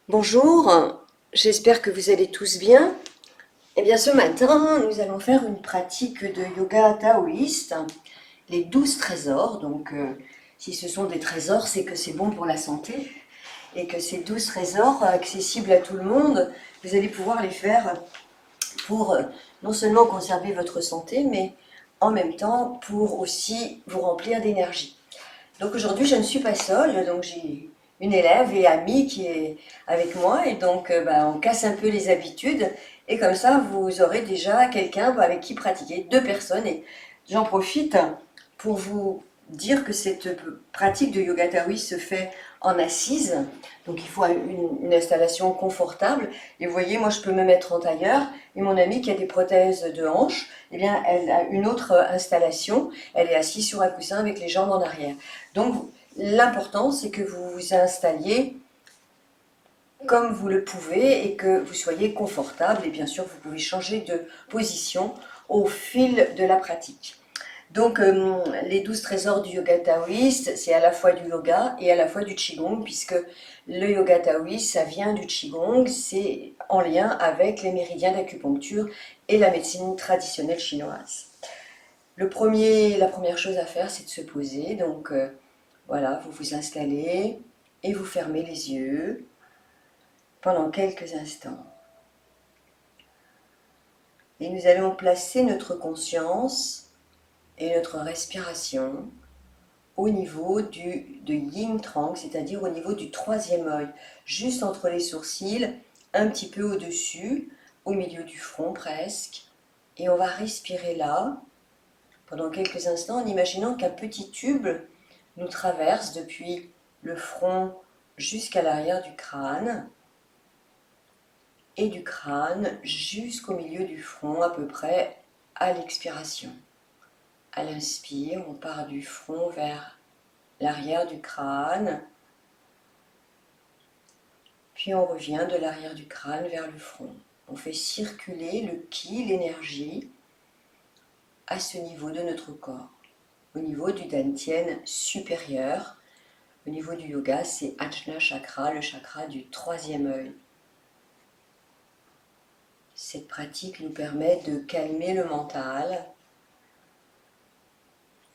Bonjour, j'espère que vous allez tous bien. Eh bien, ce matin, nous allons faire une pratique de yoga taoïste, les 12 trésors. Donc, si ce sont des trésors, c'est que c'est bon pour la santé et que ces 12 trésors, accessibles à tout le monde, vous allez pouvoir les faire pour non seulement conserver votre santé, mais en même temps pour aussi vous remplir d'énergie. Donc aujourd'hui, je ne suis pas seule, donc j'ai une élève et amie qui est avec moi et donc on casse un peu les habitudes et comme ça, vous aurez déjà quelqu'un avec qui pratiquer, deux personnes et j'en profite pour vous dire que cette pratique de yoga taoïste se fait en assise, donc il faut une installation confortable et vous voyez, moi je peux me mettre en tailleur et mon amie qui a des prothèses de hanche, eh bien elle a une autre installation, elle est assise sur un coussin avec les jambes en arrière. Donc l'important c'est que vous vous installiez comme vous le pouvez et que vous soyez confortable et bien sûr vous pouvez changer de position au fil de la pratique. Donc les 12 trésors du yoga taoïste, c'est à la fois du yoga et à la fois du qigong puisque le yoga taoïste ça vient du qigong, c'est en lien avec les méridiens d'acupuncture et la médecine traditionnelle chinoise. La première chose à faire c'est de se poser, donc voilà, vous vous installez et vous fermez les yeux pendant quelques instants. Et nous allons placer notre conscience et notre respiration au niveau de Yin Trang, c'est-à-dire au niveau du troisième œil, juste entre les sourcils, un petit peu au-dessus, au milieu du front presque. Et on va respirer là, pendant quelques instants, en imaginant qu'un petit tube nous traverse depuis le front jusqu'à l'arrière du crâne, et du crâne jusqu'au milieu du front, à peu près à l'expiration. À l'inspire, on part du front vers l'arrière du crâne, puis on revient de l'arrière du crâne vers le front. On fait circuler le ki, l'énergie, à ce niveau de notre corps, au niveau du dantian supérieur. Au niveau du yoga, c'est Ajna Chakra, le chakra du troisième œil. Cette pratique nous permet de calmer le mental,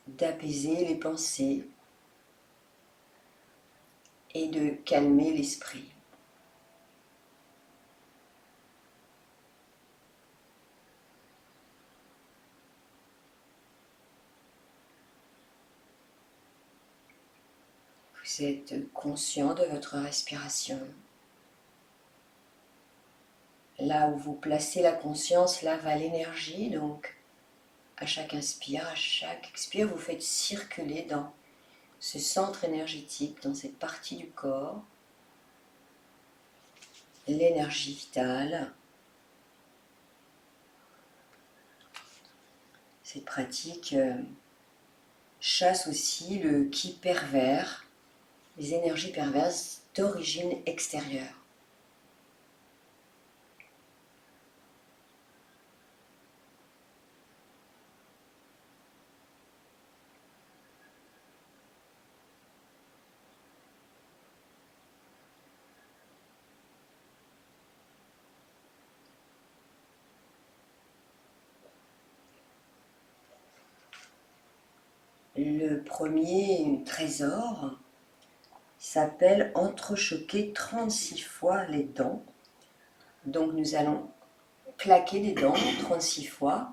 d'apaiser les pensées et de calmer l'esprit. Vous êtes conscient de votre respiration. Là où vous placez la conscience, là va l'énergie, donc à chaque inspire, à chaque expire, vous faites circuler dans ce centre énergétique, dans cette partie du corps, l'énergie vitale. Cette pratique chasse aussi le ki pervers, les énergies perverses d'origine extérieure. Le premier trésor s'appelle entrechoquer 36 fois les dents. Donc nous allons claquer les dents 36 fois.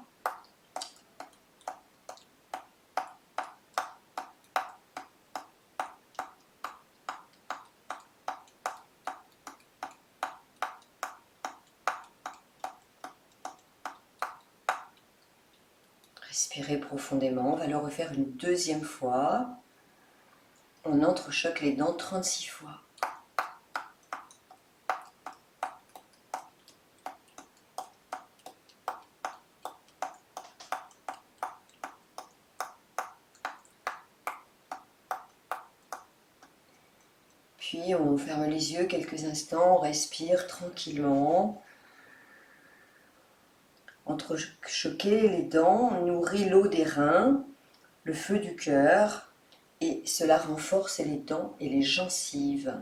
Respirez profondément, on va le refaire une deuxième fois. On entrechoque les dents 36 fois. Puis on ferme les yeux quelques instants, on respire tranquillement. Entrechoquer les dents nourrit l'eau des reins, le feu du cœur, et cela renforce les dents et les gencives.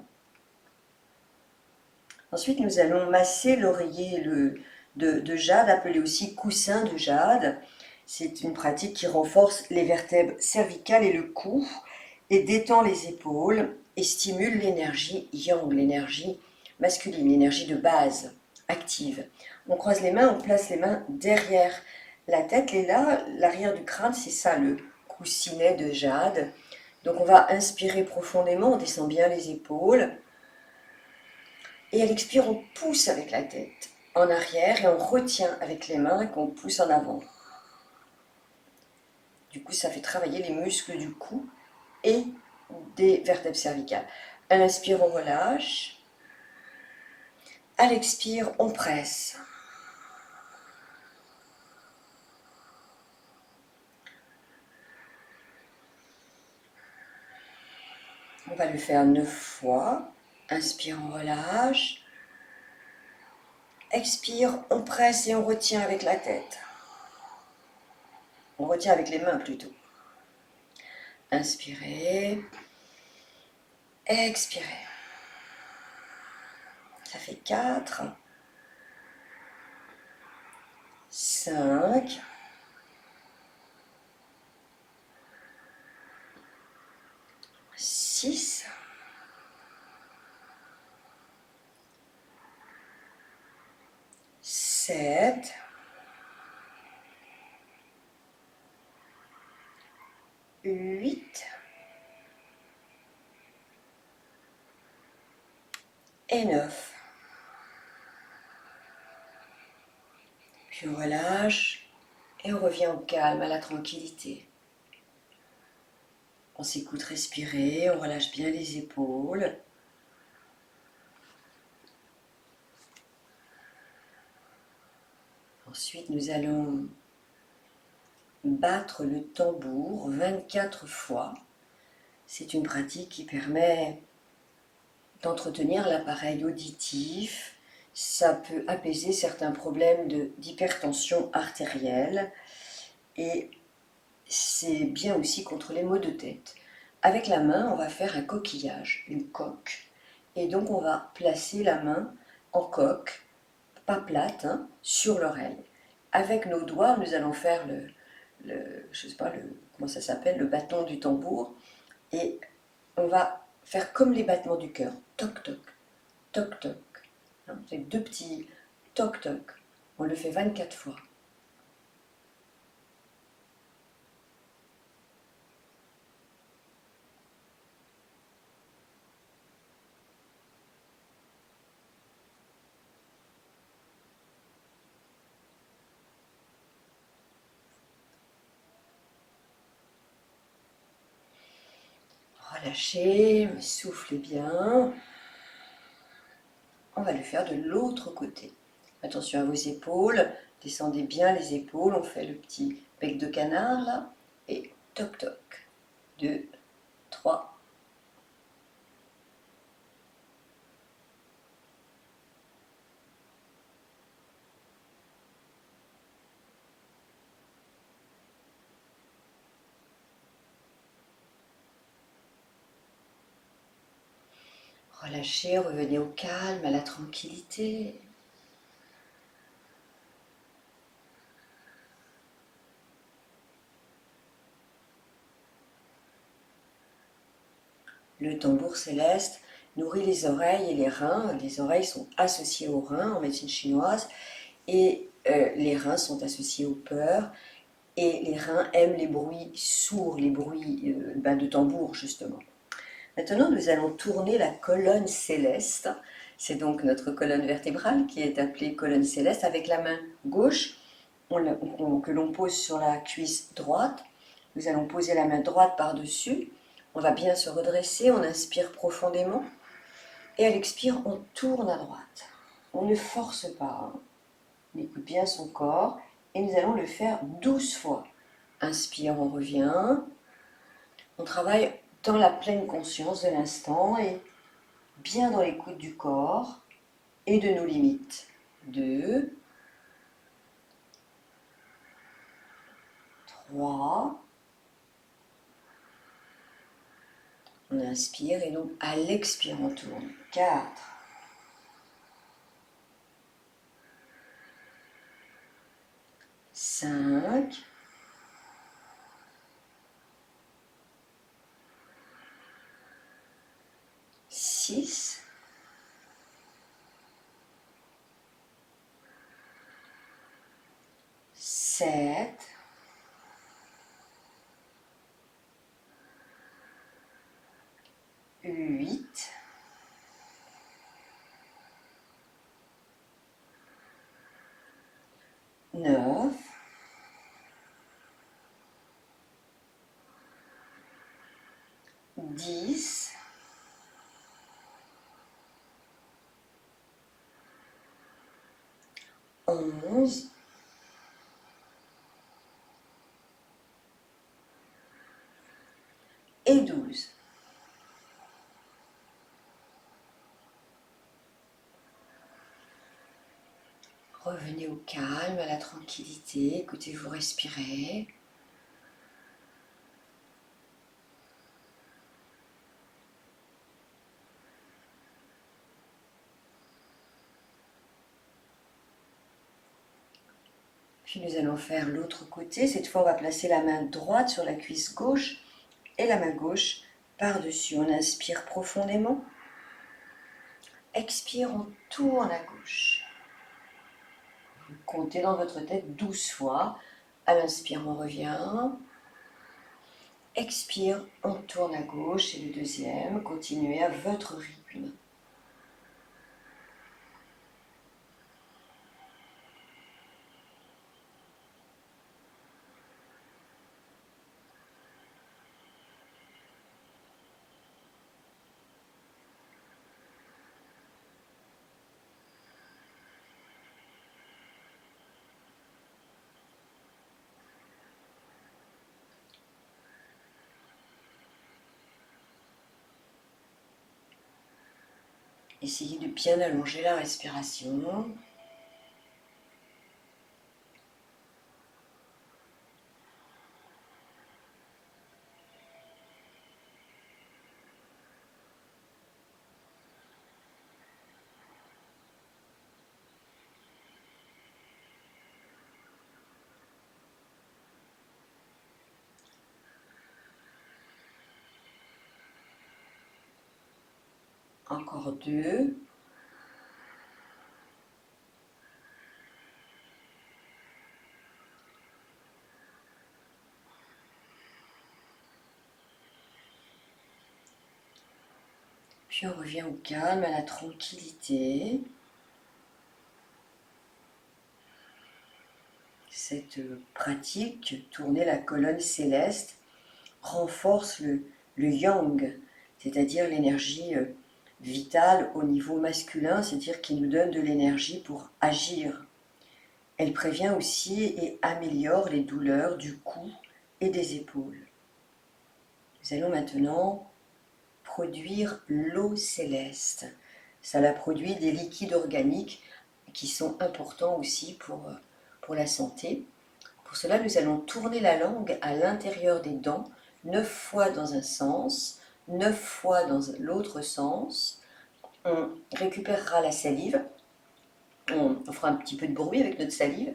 Ensuite, nous allons masser l'oreiller de jade, appelé aussi coussin de jade. C'est une pratique qui renforce les vertèbres cervicales et le cou et détend les épaules et stimule l'énergie yang, l'énergie masculine, l'énergie de base, active. On croise les mains, on place les mains derrière la tête et là, l'arrière du crâne, c'est ça le coussinet de jade. Donc on va inspirer profondément, on descend bien les épaules. Et à l'expire, on pousse avec la tête en arrière et on retient avec les mains et qu'on pousse en avant. Du coup, ça fait travailler les muscles du cou et des vertèbres cervicales. À l'inspire, on relâche. À l'expire, on presse. On va le faire 9 fois. Inspire, on relâche. Expire, on presse et on retient avec la tête. On retient avec les mains plutôt. Inspirez. Expirez. Ça fait 4, 5, 6, 7, 8 et 9. Puis on relâche et on revient au calme, à la tranquillité. On s'écoute respirer, on relâche bien les épaules. Ensuite, nous allons battre le tambour 24 fois. C'est une pratique qui permet d'entretenir l'appareil auditif. Ça peut apaiser certains problèmes d'hypertension artérielle et c'est bien aussi contre les maux de tête. Avec la main, on va faire un coquillage, une coque. Et donc, on va placer la main en coque, pas plate, hein, sur l'oreille. Avec nos doigts, nous allons faire je sais pas, comment ça s'appelle, le bâton du tambour. Et on va faire comme les battements du cœur. Toc, toc, toc, toc. Hein, c'est deux petits toc, toc. On le fait 24 fois. Relâchez, soufflez bien. On va le faire de l'autre côté. Attention à vos épaules, descendez bien les épaules, on fait le petit bec de canard là, et toc toc. 2, 3. Relâchez, revenez au calme, à la tranquillité. Le tambour céleste nourrit les oreilles et les reins. Les oreilles sont associées aux reins en médecine chinoise et les reins sont associés aux peurs. Et les reins aiment les bruits sourds, les bruits de tambour justement. Maintenant, nous allons tourner la colonne céleste. C'est donc notre colonne vertébrale qui est appelée colonne céleste avec la main gauche que l'on pose sur la cuisse droite. Nous allons poser la main droite par-dessus. On va bien se redresser, on inspire profondément. Et à l'expire, on tourne à droite. On ne force pas. Hein. On écoute bien son corps. Et nous allons le faire 12 fois. Inspire, on revient. On travaille dans la pleine conscience de l'instant et bien dans l'écoute du corps et de nos limites. 2, 3. On inspire et donc à l'expire, on tourne. 4, 5, 6, 7, 8, 9, 10, 11, et 12. Revenez au calme, à la tranquillité, écoutez-vous respirer. Puis nous allons faire l'autre côté. Cette fois, on va placer la main droite sur la cuisse gauche et la main gauche par-dessus. On inspire profondément. Expire, on tourne à gauche. Vous comptez dans votre tête 12 fois. À l'inspire, on revient. Expire, on tourne à gauche. Et le deuxième, continuez à votre rythme. Essayez de bien allonger la respiration. Encore 2. Puis on revient au calme, à la tranquillité. Cette pratique, tourner la colonne céleste, renforce le yang, c'est-à-dire l'énergie vitale au niveau masculin, c'est-à-dire qui nous donne de l'énergie pour agir. Elle prévient aussi et améliore les douleurs du cou et des épaules. Nous allons maintenant produire l'eau céleste. Ça la produit des liquides organiques qui sont importants aussi pour la santé. Pour cela, nous allons tourner la langue à l'intérieur des dents, 9 fois dans un sens, 9 fois dans l'autre sens. On récupérera la salive, on fera un petit peu de bruit avec notre salive,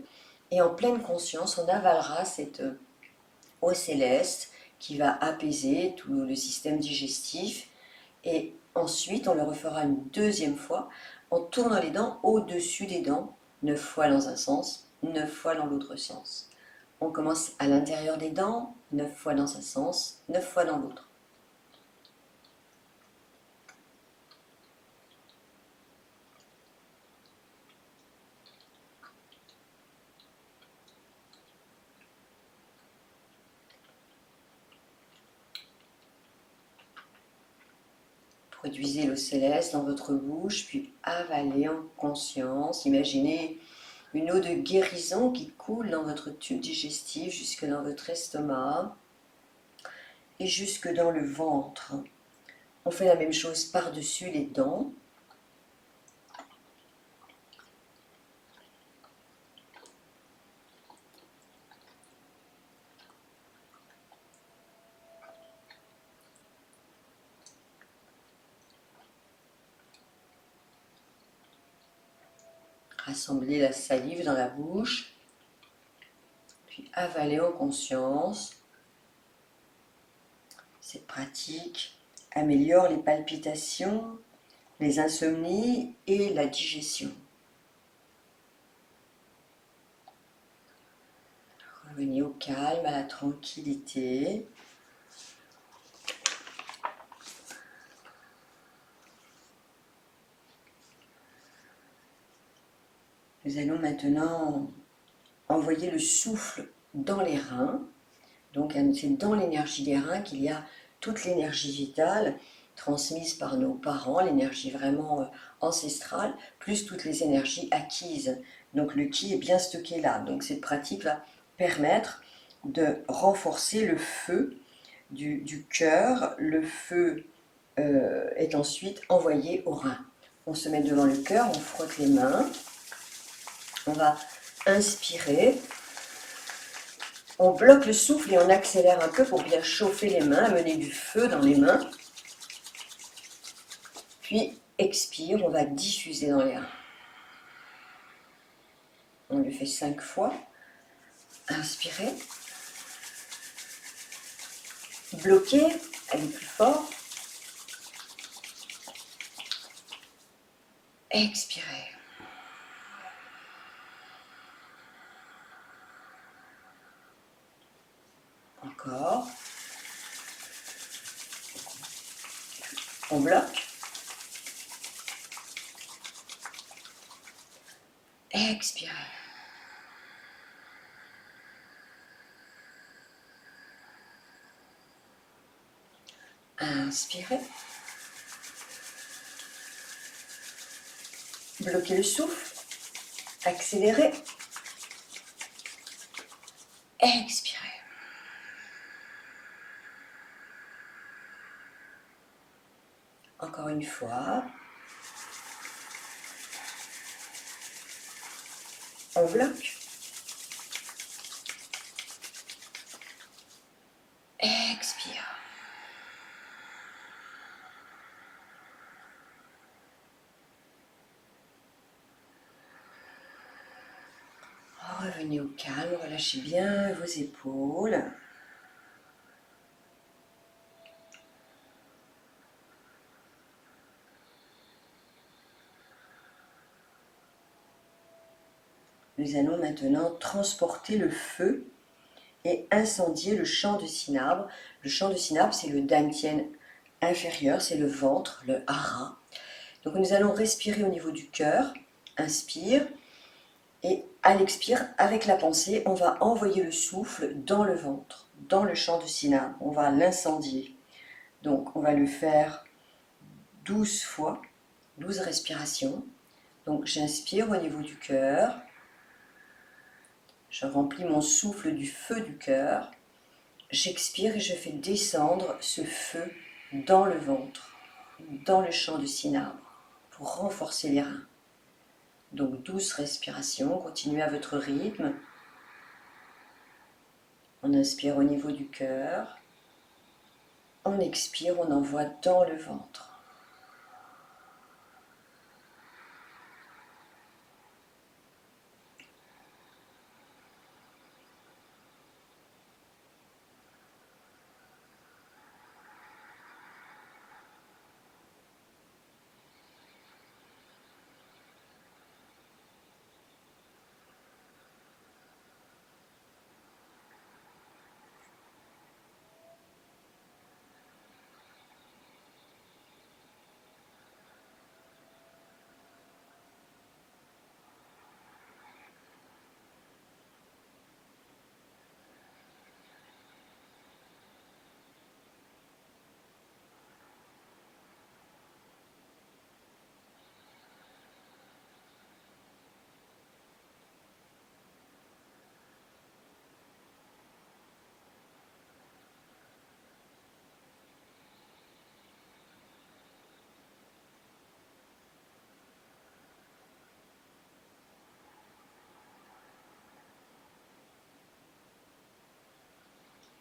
et en pleine conscience, on avalera cette eau céleste qui va apaiser tout le système digestif. Et ensuite, on le refera une deuxième fois en tournant les dents au-dessus des dents, 9 fois dans un sens, 9 fois dans l'autre sens. On commence à l'intérieur des dents, 9 fois dans un sens, 9 fois dans l'autre. Produisez l'eau céleste dans votre bouche, puis avalez en conscience. Imaginez une eau de guérison qui coule dans votre tube digestif jusque dans votre estomac et jusque dans le ventre. On fait la même chose par-dessus les dents. Rassemblez la salive dans la bouche. puis avalez en conscience. Cette pratique améliore les palpitations, les insomnies et la digestion. Revenez au calme, à la tranquillité. Nous allons maintenant envoyer le souffle dans les reins. Donc c'est dans l'énergie des reins qu'il y a toute l'énergie vitale transmise par nos parents, l'énergie vraiment ancestrale, plus toutes les énergies acquises. Donc le ki est bien stocké là. Donc cette pratique va permettre de renforcer le feu du cœur. Le feu est ensuite envoyé au rein. On se met devant le cœur, on frotte les mains. On va inspirer. On bloque le souffle et on accélère un peu pour bien chauffer les mains, amener du feu dans les mains. Puis expire, on va diffuser dans les reins. On le fait 5 fois. Inspirez. Bloquez, allez plus fort. Expirez. Encore. On bloque. Expirez. Inspirez. Bloquez le souffle. Accélérez. Expirez. Encore une fois. On bloque. Expire. Revenez au calme, relâchez bien vos épaules. Nous allons maintenant transporter le feu et incendier le champ de Cinabre. Le champ de Cinabre, c'est le dantian inférieur, c'est le ventre, le hara. Donc nous allons respirer au niveau du cœur. Inspire. Et à l'expire, avec la pensée, on va envoyer le souffle dans le ventre, dans le champ de Cinabre. On va l'incendier. Donc on va le faire 12 fois, 12 respirations. Donc j'inspire au niveau du cœur. Je remplis mon souffle du feu du cœur. J'expire et je fais descendre ce feu dans le ventre, dans le champ de Cinabre, pour renforcer les reins. Donc 12 respirations, continuez à votre rythme. On inspire au niveau du cœur. On expire, on envoie dans le ventre.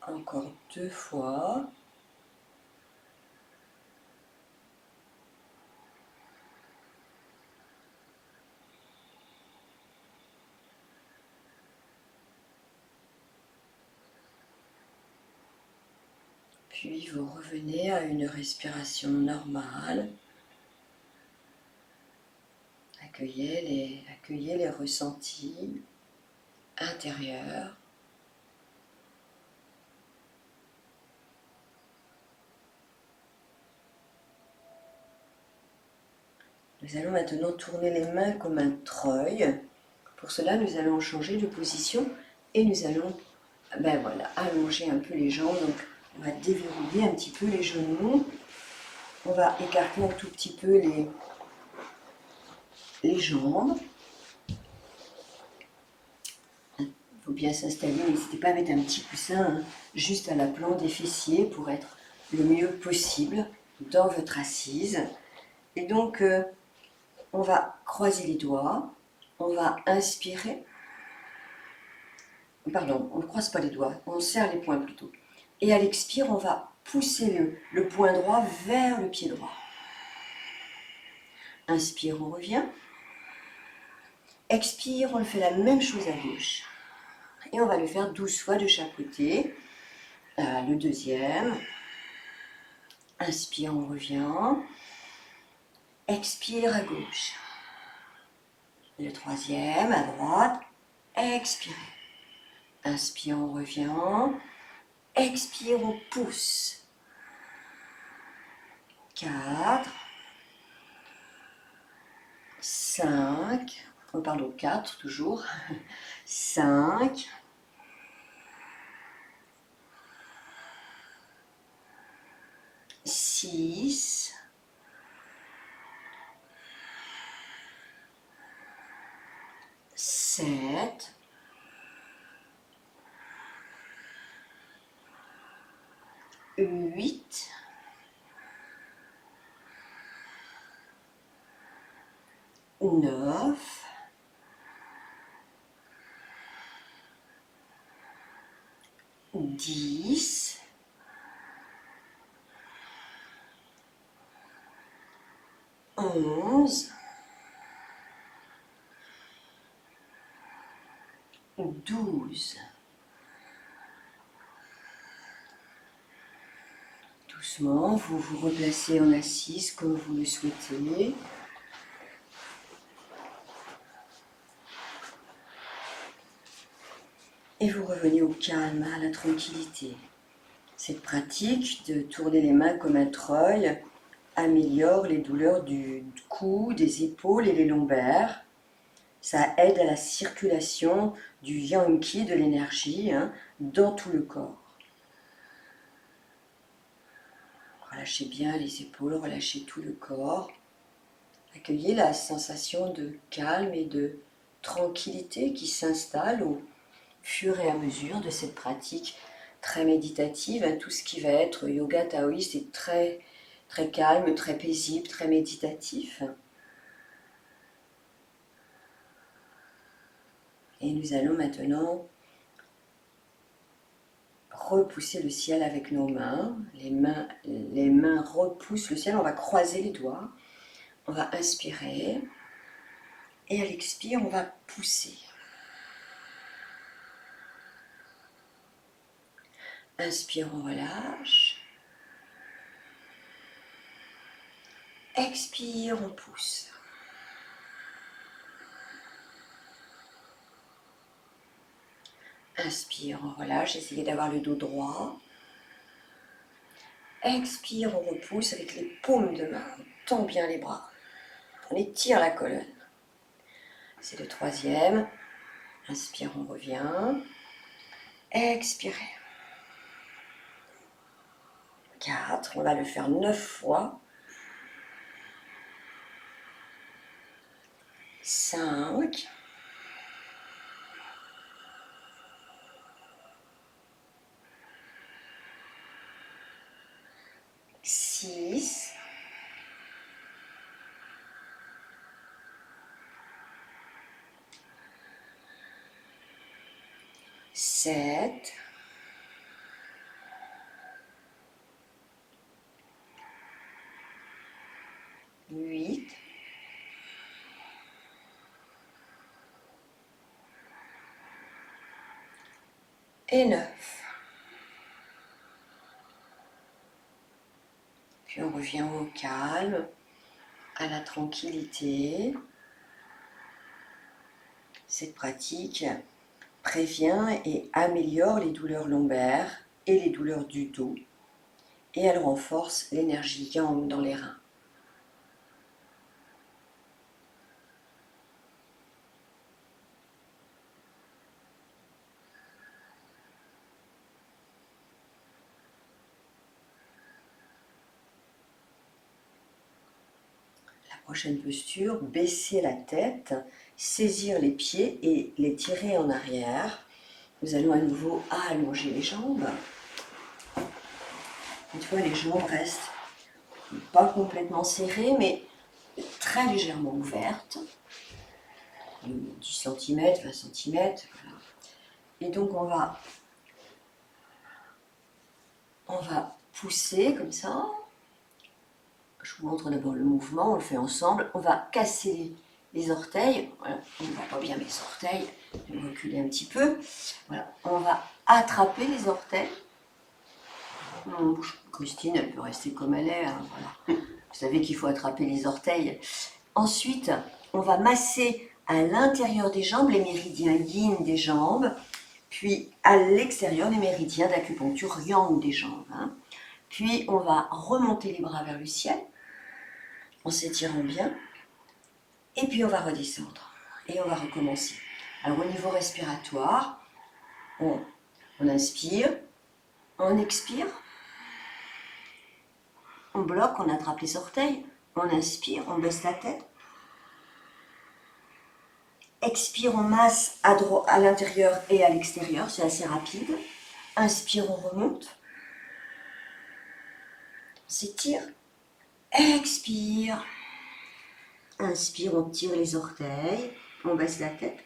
Encore 2 fois. Puis vous revenez à une respiration normale. Accueillez les ressentis intérieurs. Nous allons maintenant tourner les mains comme un treuil. Pour cela, nous allons changer de position et nous allons allonger un peu les jambes. Donc, on va déverrouiller un petit peu les genoux. On va écarter un tout petit peu les jambes. Il faut bien s'installer. N'hésitez pas à mettre un petit coussin juste à la plante des fessiers pour être le mieux possible dans votre assise. Et donc, on va croiser les doigts. On va inspirer. Pardon, on ne croise pas les doigts, on serre les poings plutôt. Et à l'expire, on va pousser le poing droit vers le pied droit. Inspire, on revient. Expire, on le fait la même chose à gauche. Et on va le faire 12 fois de chaque côté. Le deuxième. Inspire, on revient. Expire à gauche. Le troisième, à droite. Expirez. Inspire, on revient. Expire, on pousse. 4, 5, pardon, 4 toujours. 5, 6, 7, 8, 9, 10, 11, 12. Doucement, vous vous replacez en assise comme vous le souhaitez. Et vous revenez au calme, à la tranquillité. Cette pratique de tourner les mains comme un treuil améliore les douleurs du cou, des épaules et les lombaires. Ça aide à la circulation du yang qi, de l'énergie, dans tout le corps. Relâchez bien les épaules, relâchez tout le corps. Accueillez la sensation de calme et de tranquillité qui s'installe au fur et à mesure de cette pratique très méditative. Tout ce qui va être yoga taoïste est très, très calme, très paisible, très méditatif. Et nous allons maintenant repousser le ciel avec nos mains. Les mains repoussent le ciel. On va croiser les doigts. On va inspirer. Et à l'expire, on va pousser. Inspire, on relâche. Expire, on pousse. Inspire, on relâche, essayez d'avoir le dos droit. Expire, on repousse avec les paumes de main. On tend bien les bras. On étire la colonne. C'est le troisième. Inspire, on revient. Expirez. 4, on va le faire 9 fois. 5. 6. 7. 8. Et 9. Puis on revient au calme, à la tranquillité. Cette pratique prévient et améliore les douleurs lombaires et les douleurs du dos. Et elle renforce l'énergie yang dans les reins. La prochaine posture, baisser la tête, saisir les pieds et les tirer en arrière. Nous allons à nouveau allonger les jambes. Une fois, les jambes restent pas complètement serrées, mais très légèrement ouvertes. 10 cm, 20 cm. Voilà. Et donc on va pousser comme ça. Je vous montre d'abord le mouvement, on le fait ensemble. On va casser les orteils. Voilà. On ne voit pas bien mes orteils. Je vais reculer un petit peu. Voilà. On va attraper les orteils. Christine, elle peut rester comme elle est. Hein. Voilà. Vous savez qu'il faut attraper les orteils. Ensuite, on va masser à l'intérieur des jambes les méridiens yin des jambes, puis à l'extérieur les méridiens d'acupuncture yang des jambes. Hein. Puis on va remonter les bras vers le ciel en s'étirant bien, et puis on va redescendre et on va recommencer. Alors au niveau respiratoire, on inspire, on expire, on bloque, on attrape les orteils, on inspire, on baisse la tête. Expire, on masse à l'intérieur et à l'extérieur, c'est assez rapide. Inspire, on remonte. On s'étire. Expire. Inspire, on tire les orteils, on baisse la tête.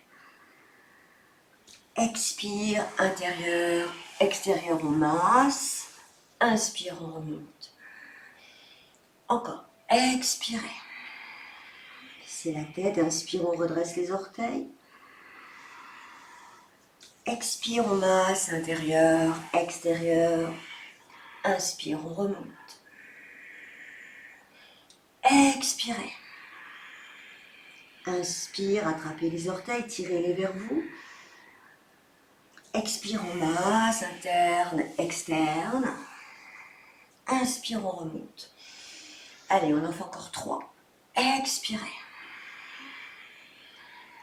Expire, intérieur, extérieur, on masse. Inspire, on remonte. Encore. Expirez. Baissez la tête, inspire, on redresse les orteils. Expire, on masse, intérieur, extérieur. Inspire, on remonte. Expirez. Inspire, attrapez les orteils, tirez-les vers vous. Expire, on masse, interne, externe. Inspire, on remonte. Allez, on en fait encore 3. Expirez.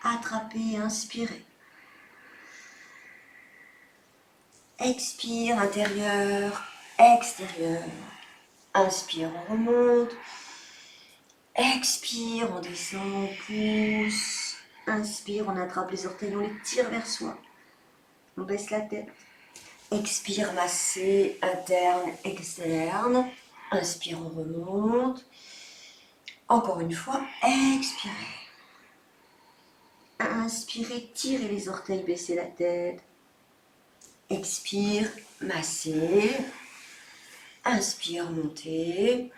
Attrapez, inspirez. Expire, intérieur, extérieur. Inspire, on remonte. Expire, on descend, on pousse. Inspire, on attrape les orteils, on les tire vers soi. On baisse la tête. Expire, masser, interne, externe. Inspire, on remonte. Encore une fois, expirez. Inspirez, tirez les orteils, baissez la tête. Expire, masser. Inspire, montez.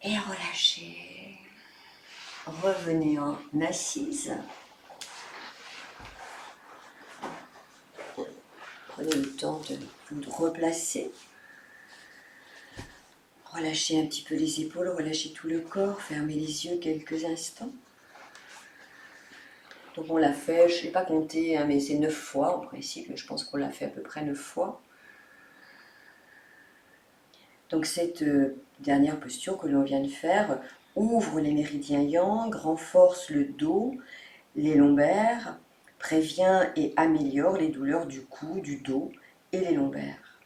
Et relâchez. Revenez en assise. Prenez le temps de vous replacer. Relâchez un petit peu les épaules, relâchez tout le corps, fermez les yeux quelques instants. Donc on l'a fait, je ne sais pas compter, hein, mais c'est 9 fois en principe, je pense qu'on l'a fait à peu près 9 fois. Donc cette dernière posture que l'on vient de faire ouvre les méridiens yang, renforce le dos, les lombaires, prévient et améliore les douleurs du cou, du dos et les lombaires.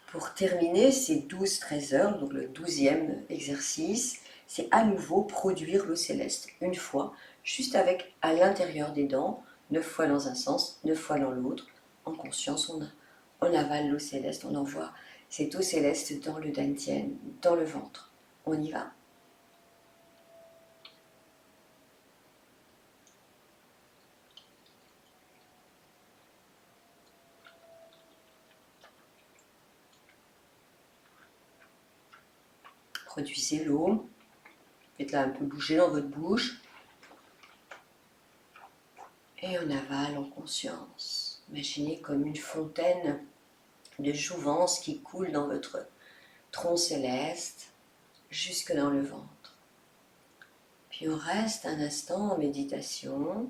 Pour terminer ces 12-13 heures, donc le 12e exercice, c'est à nouveau produire l'eau céleste, une fois, juste avec à l'intérieur des dents, 9 fois dans un sens, 9 fois dans l'autre. En conscience, on avale l'eau céleste, on envoie cette eau céleste dans le dantian, dans le ventre. On y va. Produisez l'eau, faites-la un peu bouger dans votre bouche. Et on avale en conscience. Imaginez comme une fontaine de jouvence qui coule dans votre tronc céleste, jusque dans le ventre. Puis on reste un instant en méditation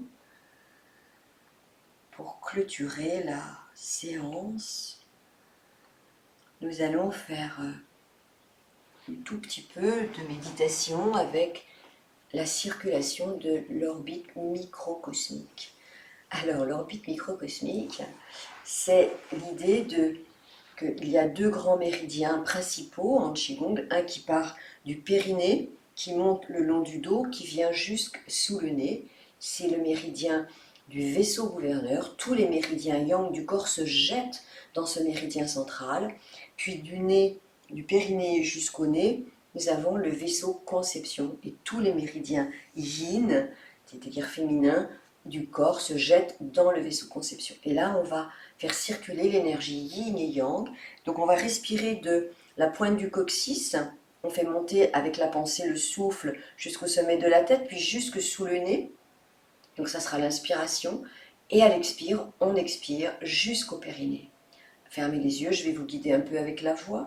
pour clôturer la séance. Nous allons faire un tout petit peu de méditation avec la circulation de l'orbite microcosmique. Alors, l'orbite microcosmique, c'est l'idée qu'il y a deux grands méridiens principaux en Qigong, un qui part du périnée, qui monte le long du dos, qui vient jusque sous le nez. C'est le méridien du vaisseau gouverneur. Tous les méridiens yang du corps se jettent dans ce méridien central. Puis du nez, du périnée jusqu'au nez, nous avons le vaisseau conception. Et tous les méridiens yin, c'est-à-dire féminins, du corps se jettent dans le vaisseau conception. Et là, on va faire circuler l'énergie yin et yang. Donc on va respirer de la pointe du coccyx, on fait monter avec la pensée le souffle jusqu'au sommet de la tête, puis jusque sous le nez. Donc ça sera l'inspiration. Et à l'expire, on expire jusqu'au périnée. Fermez les yeux, je vais vous guider un peu avec la voix.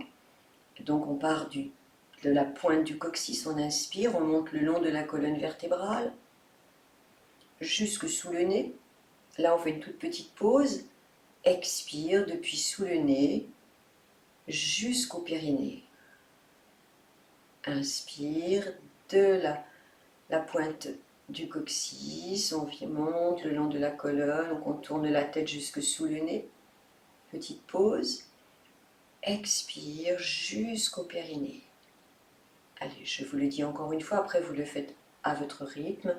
Donc on part de la pointe du coccyx, on inspire, on monte le long de la colonne vertébrale, jusque sous le nez. Là, on fait une toute petite pause. Expire depuis sous le nez jusqu'au périnée. Inspire de la pointe du coccyx, on monte le long de la colonne, on contourne la tête jusque sous le nez. Petite pause. Expire jusqu'au périnée. Allez, je vous le dis encore une fois, après vous le faites à votre rythme.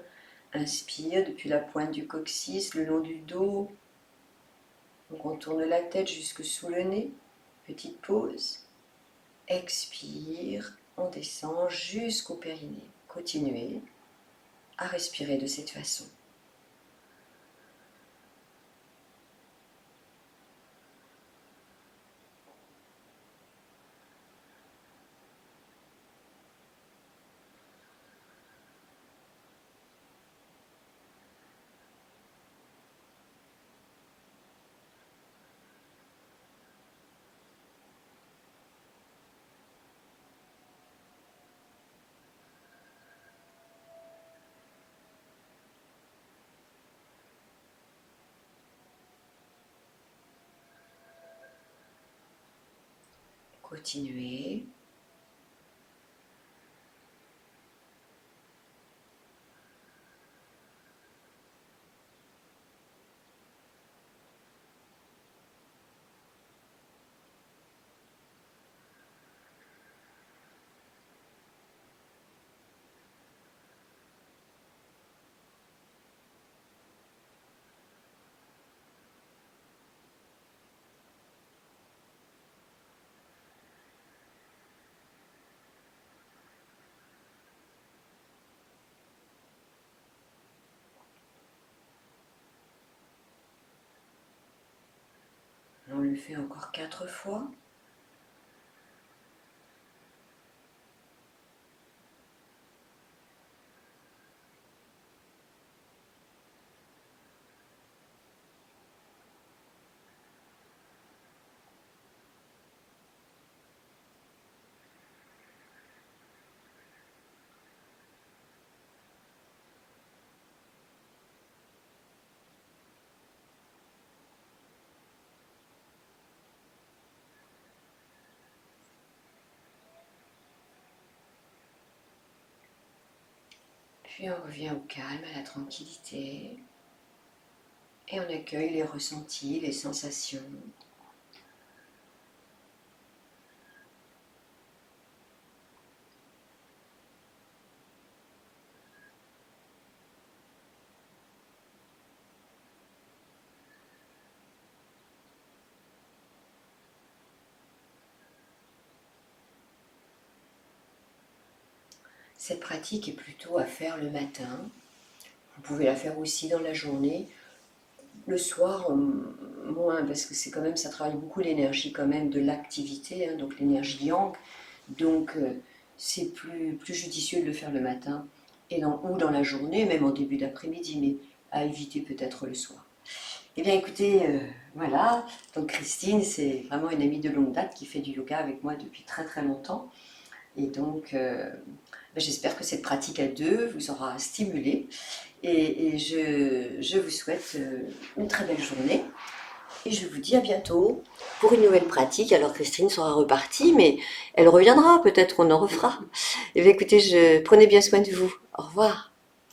Inspire depuis la pointe du coccyx, le long du dos. On contourne la tête jusque sous le nez. Petite pause. Expire, on descend jusqu'au périnée. Continuez à respirer de cette façon. Continuez. On le fait encore 4 fois. Puis on revient au calme, à la tranquillité. Et on accueille les ressentis, les sensations. Cette pratique est plutôt à faire le matin. Vous pouvez la faire aussi dans la journée. Le soir, moins, parce que c'est quand même, ça travaille beaucoup l'énergie quand même de l'activité, hein, donc l'énergie yang. Donc c'est plus judicieux de le faire le matin ou dans la journée, même en début d'après-midi, mais à éviter peut-être le soir. Eh bien écoutez, voilà, donc Christine, c'est vraiment une amie de longue date qui fait du yoga avec moi depuis très très longtemps. Et donc, j'espère que cette pratique à deux vous aura stimulé. Et je vous souhaite une très belle journée. Et je vous dis à bientôt pour une nouvelle pratique. Alors Christine sera repartie, mais elle reviendra, peut-être on en refera. Et bien écoutez, prenez bien soin de vous. Au revoir.